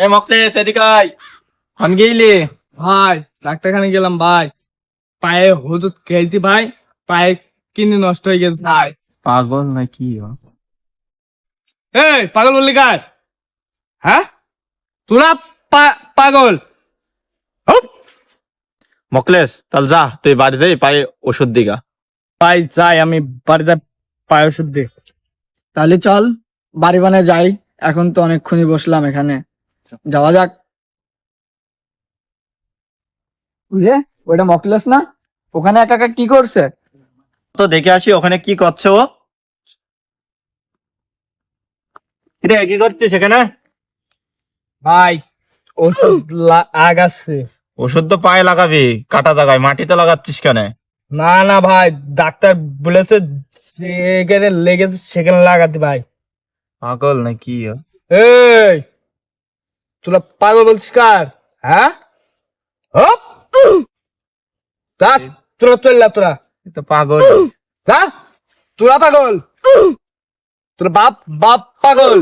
এ মকলেস এদিকে আয়। হন গেইলি? ভাই ডাক্তারখানে গেলাম ভাই, পায়ে হলুদ খেয়েছি ভাই, পায়ে কিডনি নষ্ট হয়ে গেছে ভাই। পাগল নাকি? এই পাগল বললি কার? হ্যাঁ, তোরা পাগল? হুপ! মকলেস তাহলে যা, তুই বাড়ি যাই পায়ে ওষুধ দিগা। ভাই যাই, আমি বাড়িতে পায়ে ওষুধ দিই। তাহলে চল বাড়ি বানায় যাই, এখন তো অনেকক্ষণই বসলাম এখানে, যাওয়া যাক। বুঝলে ওটা মকলেস না? ওখানে একা একা কি করছে? তো দেখে আসি ওখানে কি করছে ও। রে কি করছিস সেখানে? ভাই ওষুধ আগাচ্ছে। ওষুধ তো পায়ে লাগাবি, কাটা জায়গায়, মাটিতে লাগাচ্ছিস কেন? না না ভাই, ডাক্তার বলেছে যেখানে লেগেছে সেখানে লাগাতে ভাই। পাগল নাকি? এই তোরা পাগল বলছিস কার? হ্যাঁ, হপ! যা, তোরা চললা, তোরা এ তো পাগল। যা, তোরা পাগল, তোর বাপ বাপ পাগল।